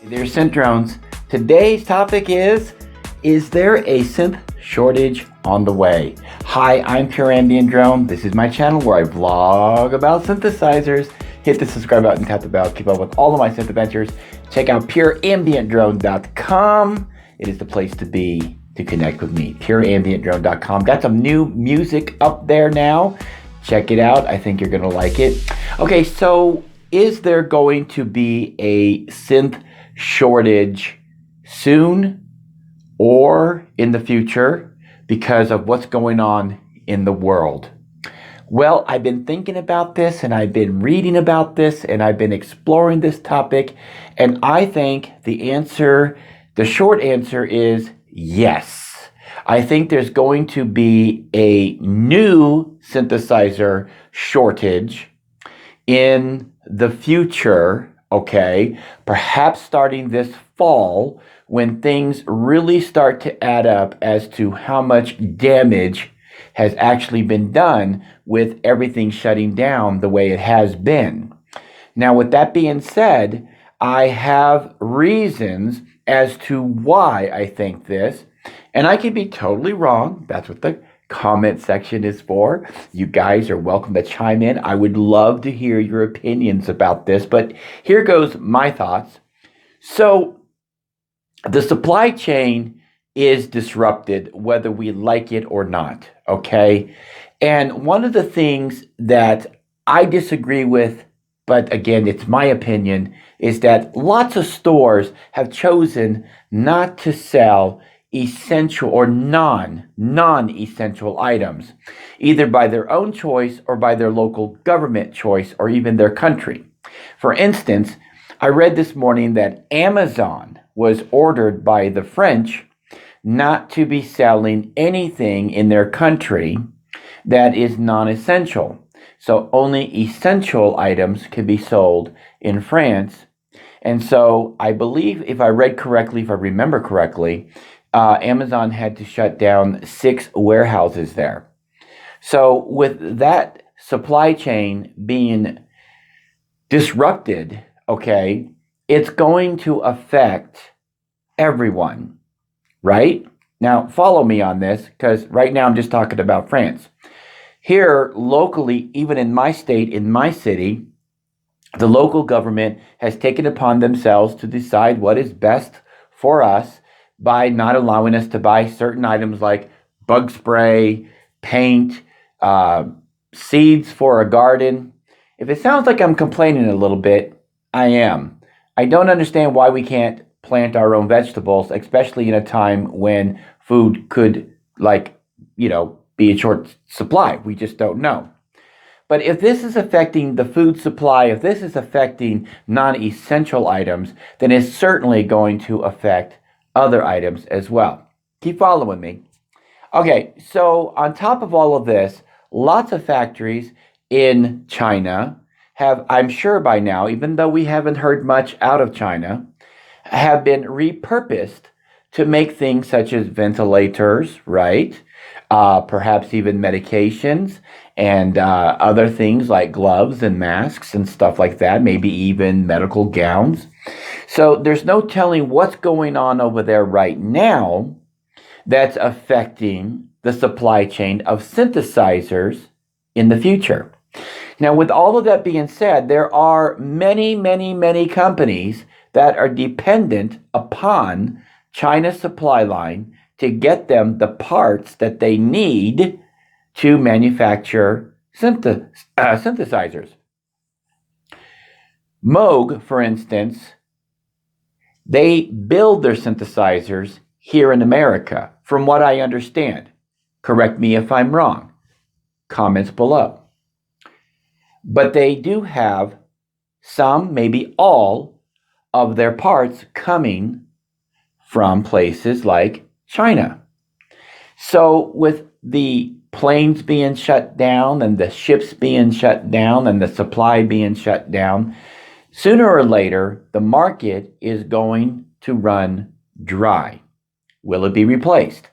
There, synth drones. Today's topic is there a synth shortage on the way? Hi, I'm Pure Ambient Drone. This is my channel where I vlog about synthesizers. Hit the subscribe button, tap the bell, keep up with all of my synth adventures. Check out pureambientdrone.com. It is the place to be to connect with me. pureambientdrone.com. Got some new music up there now. Check it out. I think you're going to like it. Okay, so is there going to be a synth shortage soon or in the future because of what's going on in the world? Well, I've been thinking about this and I've been reading about this and I've been exploring this topic, and I think the short answer is yes. I think there's going to be a new synthesizer shortage in the future, okay? Perhaps starting this fall when things really start to add up as to how much damage has actually been done with everything shutting down the way it has been. Now, with that being said, I have reasons as to why I think this, and I could be totally wrong. That's what the comment section is for. You guys are welcome to chime in. I would love to hear your opinions about this, but here goes my thoughts. So the supply chain is disrupted whether we like it or not, okay? And one of the things that I disagree with, but again, it's my opinion, is that lots of stores have chosen not to sell essential or non-essential items, either by their own choice or by their local government choice or even their country. For instance, I read this morning that Amazon was ordered by the French not to be selling anything in their country that is non-essential. So only essential items can be sold in France. And so I believe, if I remember correctly, Amazon had to shut down 6 warehouses there. So with that supply chain being disrupted, okay, it's going to affect everyone, right? Now, follow me on this, because right now I'm just talking about France. Here, locally, even in my state, in my city, the local government has taken upon themselves to decide what is best for us by not allowing us to buy certain items like bug spray, paint, seeds for a garden. If it sounds like I'm complaining a little bit, I am. I don't understand why we can't plant our own vegetables, especially in a time when food could, be in short supply. We just don't know. But if this is affecting the food supply, if this is affecting non-essential items, then it's certainly going to affect other items as well. Keep following me. Okay, so on top of all of this, lots of factories in China have, I'm sure by now, even though we haven't heard much out of China, have been repurposed to make things such as ventilators, right? Perhaps even medications and other things like gloves and masks and stuff like that, maybe even medical gowns. So there's no telling what's going on over there right now that's affecting the supply chain of synthesizers in the future. Now, with all of that being said, there are many, many, many companies that are dependent upon China's supply line to get them the parts that they need to manufacture synthesizers. Moog, for instance, they build their synthesizers here in America, from what I understand. Correct me if I'm wrong. Comments below. But they do have some, maybe all, of their parts coming from places like China. So with the planes being shut down and the ships being shut down and the supply being shut down, sooner or later, the market is going to run dry. Will it be replaced?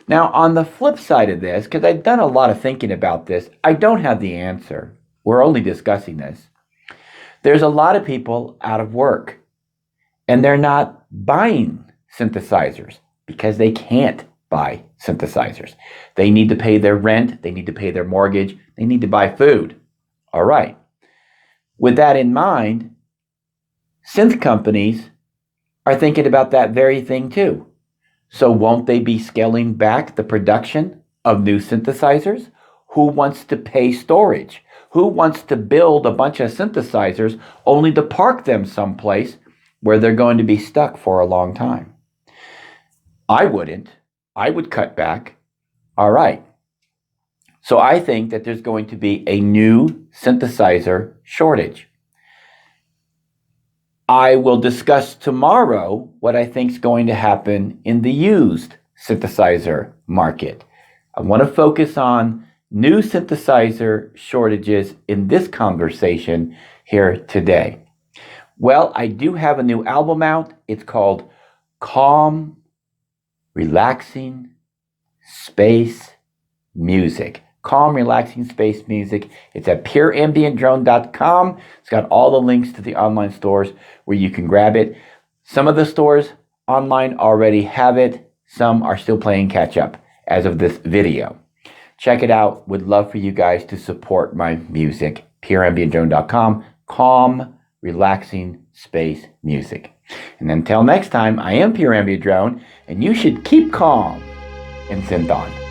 Now, on the flip side of this, because I've done a lot of thinking about this, I don't have the answer. We're only discussing this. There's a lot of people out of work. and they're not buying synthesizers because they can't buy synthesizers. They need to pay their rent, they need to pay their mortgage, they need to buy food. All right. With that in mind, synth companies are thinking about that very thing too. So won't they be scaling back the production of new synthesizers? Who wants to pay storage? Who wants to build a bunch of synthesizers only to park them someplace where they're going to be stuck for a long time? I wouldn't. I would cut back. All right. So I think that there's going to be a new synthesizer shortage. I will discuss tomorrow what I think is going to happen in the used synthesizer market. I want to focus on new synthesizer shortages in this conversation here today. Well, I do have a new album out. It's called Calm, Relaxing Space Music. Calm, relaxing space music. It's at pureambientdrone.com. It's got all the links to the online stores where you can grab it. Some of the stores online already have it. Some are still playing catch up as of this video. Check it out. Would love for you guys to support my music. pureambientdrone.com. Calm, relaxing space music. And until next time, I am Pure Ambient Drone, and you should keep calm and synth on.